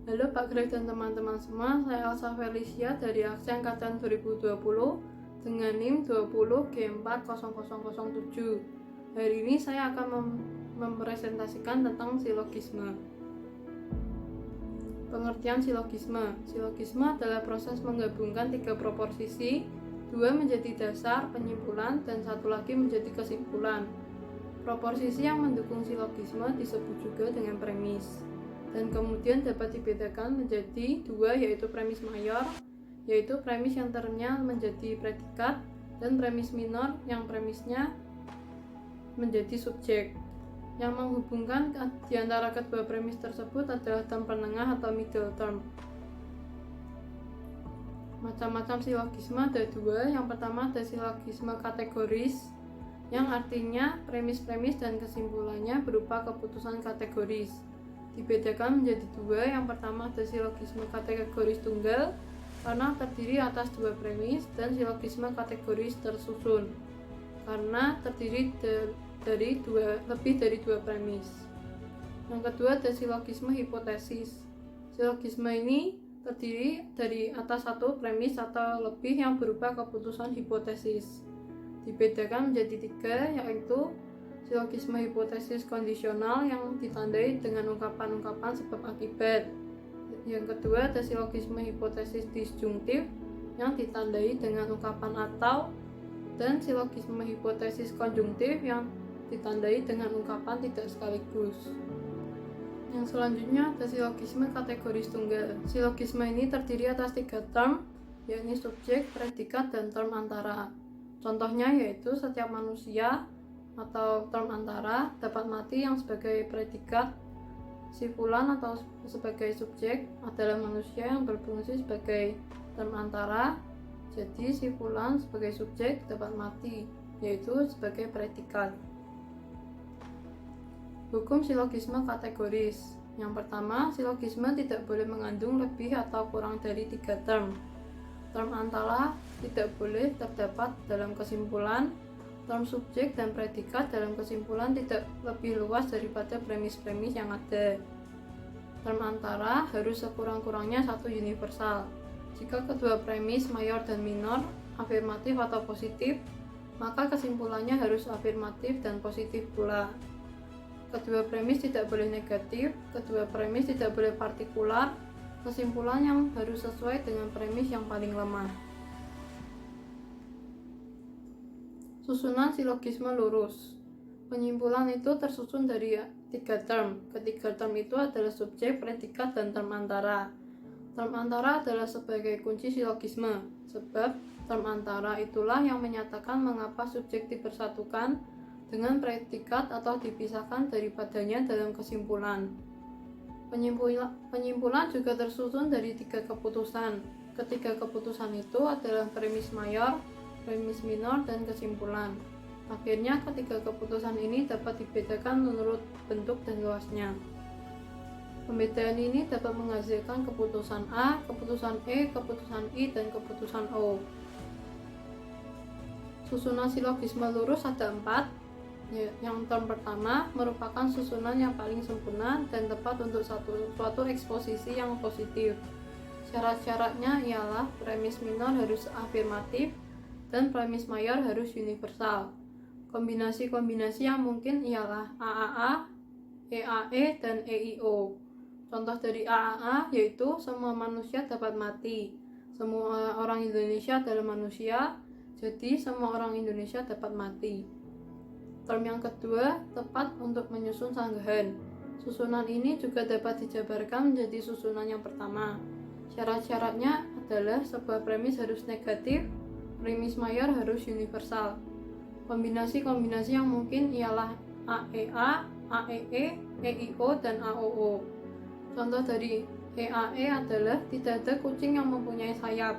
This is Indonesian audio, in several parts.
Halo Pak Greg dan teman-teman semua, saya Elsa Felicia dari Aksi Angkatan 2020 dengan NIM 20G40007. Hari ini saya akan mempresentasikan tentang silogisme. Pengertian silogisme. Silogisme adalah proses menggabungkan 3 proposisi, 2 menjadi dasar, penyimpulan, dan 1 lagi menjadi kesimpulan. Proposisi yang mendukung silogisme disebut juga dengan premis, dan kemudian dapat dibedakan menjadi 2, yaitu premis mayor, yaitu premis yang termnya menjadi predikat, dan premis minor yang premisnya menjadi subjek. Yang menghubungkan di antara kedua premis tersebut adalah term penengah atau middle term. Macam-macam silogisme ada 2. Yang pertama ada silogisme kategoris, yang artinya premis-premis dan kesimpulannya berupa keputusan kategoris. Dibedakan menjadi 2. Yang pertama ada silogisme kategoris tunggal karena terdiri atas 2 premis, dan silogisme kategoris tersusun karena terdiri dari lebih dari 2 premis. Yang kedua ada silogisme hipotesis. Silogisme ini terdiri dari atas 1 premis atau lebih yang berupa keputusan hipotesis. Dibedakan menjadi 3, yaitu silogisme hipotesis kondisional yang ditandai dengan ungkapan-ungkapan sebab akibat. Yang kedua ada silogisme hipotesis disjungtif yang ditandai dengan ungkapan atau, dan silogisme hipotesis konjungtif yang ditandai dengan ungkapan tidak sekaligus. Yang selanjutnya ada silogisme kategoris tunggal. Silogisme ini terdiri atas 3 term, yakni subjek, predikat, dan term antara. Contohnya yaitu setiap manusia atau term antara, dapat mati yang sebagai predikat, si fulan atau sebagai subjek adalah manusia yang berfungsi sebagai term antara, jadi si fulan sebagai subjek dapat mati, yaitu sebagai predikat. Hukum silogisme kategoris. Yang pertama, silogisme tidak boleh mengandung lebih atau kurang dari 3 term. Term antara tidak boleh terdapat dalam kesimpulan. Term subjek dan predikat dalam kesimpulan tidak lebih luas daripada premis-premis yang ada. Term antara harus sekurang-kurangnya 1 universal. Jika kedua premis mayor dan minor afirmatif atau positif, maka kesimpulannya harus afirmatif dan positif pula. Kedua premis tidak boleh negatif, kedua premis tidak boleh partikular, kesimpulan yang harus sesuai dengan premis yang paling lemah. Susunan silogisme lurus. Penyimpulan itu tersusun dari 3 term. Ketiga term itu adalah subjek, predikat, dan term antara. Term antara adalah sebagai kunci silogisme, sebab term antara itulah yang menyatakan mengapa subjek dipersatukan dengan predikat atau dipisahkan daripadanya dalam kesimpulan. Penyimpulan juga tersusun dari 3 keputusan. Ketiga keputusan itu adalah premis mayor, premis minor, dan kesimpulan. Akhirnya ketiga keputusan ini dapat dibedakan menurut bentuk dan luasnya. Pembedaan ini dapat menghasilkan keputusan A, keputusan E, keputusan I, dan keputusan O. Susunan silogisme lurus ada 4. Yang term pertama merupakan susunan yang paling sempurna dan tepat untuk suatu eksposisi yang positif. Syarat-syaratnya ialah premis minor harus afirmatif dan premis mayor harus universal. Kombinasi-kombinasi yang mungkin ialah AAA, EAE, dan EIO. Contoh dari AAA yaitu semua manusia dapat mati, semua orang Indonesia adalah manusia, jadi semua orang Indonesia dapat mati. Term yang kedua tepat untuk menyusun sanggahan. Susunan ini juga dapat dijabarkan menjadi susunan yang pertama. Syarat-syaratnya adalah sebuah premis harus negatif, premis mayor harus universal. Kombinasi-kombinasi yang mungkin ialah AEA, AEE, EIO, dan AOO. Contoh dari EAE adalah tidak ada kucing yang mempunyai sayap.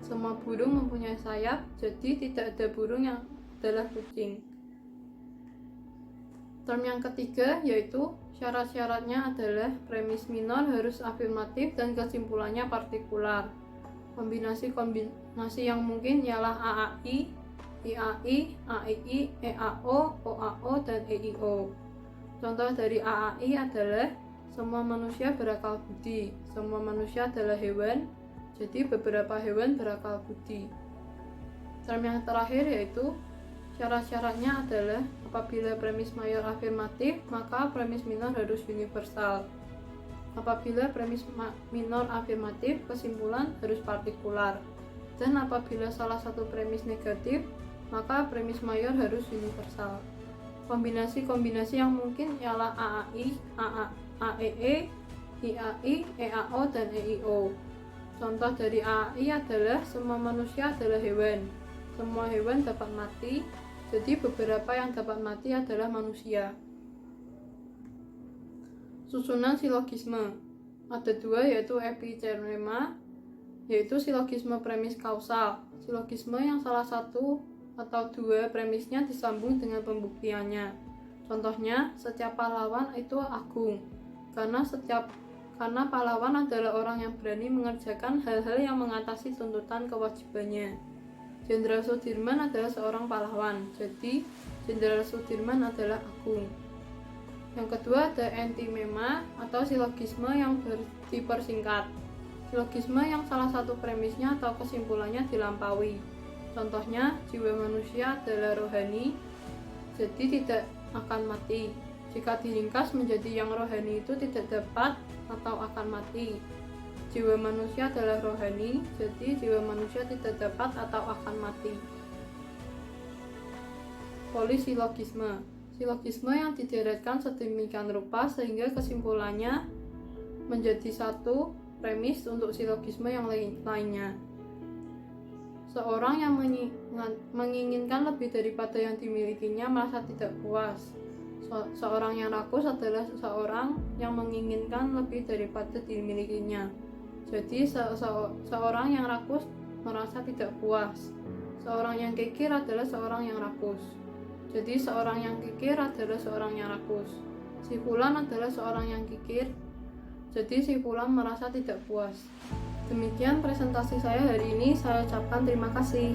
Semua burung mempunyai sayap, jadi tidak ada burung yang adalah kucing. Term yang ketiga yaitu syarat-syaratnya adalah premis minor harus afirmatif dan kesimpulannya partikular. Kombinasi yang mungkin ialah AAI, IAI, AII, EAO, OAO, dan EIO. Contoh dari AAI adalah semua manusia berakal budi. Semua manusia adalah hewan, jadi beberapa hewan berakal budi. Term yang terakhir yaitu syarat-syaratnya adalah apabila premis mayor afirmatif, maka premis minor harus universal. Apabila premis minor afirmatif, kesimpulan harus partikular. Dan apabila salah satu premis negatif, maka premis mayor harus universal. Kombinasi-kombinasi yang mungkin ialah AAI, AEE, IAI, EAO, dan EIO. Contoh dari AAI adalah semua manusia adalah hewan. Semua hewan dapat mati, jadi beberapa yang dapat mati adalah manusia. Susunan silogisme ada dua, yaitu epicerema, yaitu silogisme premis kausal. Silogisme yang salah satu atau dua premisnya disambung dengan pembuktiannya. Contohnya, setiap pahlawan itu agung, karena pahlawan adalah orang yang berani mengerjakan hal-hal yang mengatasi tuntutan kewajibannya. Jenderal Sudirman adalah seorang pahlawan, jadi Jenderal Sudirman adalah agung. Yang kedua ada antimema atau silogisme yang dipersingkat. Silogisme yang salah satu premisnya atau kesimpulannya dilampaui. Contohnya, jiwa manusia adalah rohani, jadi tidak akan mati. Jika diringkas menjadi yang rohani itu tidak dapat atau akan mati. Jiwa manusia adalah rohani, jadi jiwa manusia tidak dapat atau akan mati. Polisilogisme. Silogisme yang dideretkan sedemikian rupa sehingga kesimpulannya menjadi satu premis untuk silogisme yang lainnya. Seorang yang menginginkan lebih daripada yang dimilikinya merasa tidak puas. Seorang yang rakus adalah seseorang yang menginginkan lebih daripada dimilikinya. Jadi seorang yang rakus merasa tidak puas. Seorang yang kikir adalah seorang yang rakus. Jadi seorang yang kikir adalah seorang yang rakus. Si fulan adalah seorang yang kikir. Jadi si fulan merasa tidak puas. Demikian presentasi saya hari ini. Saya ucapkan terima kasih.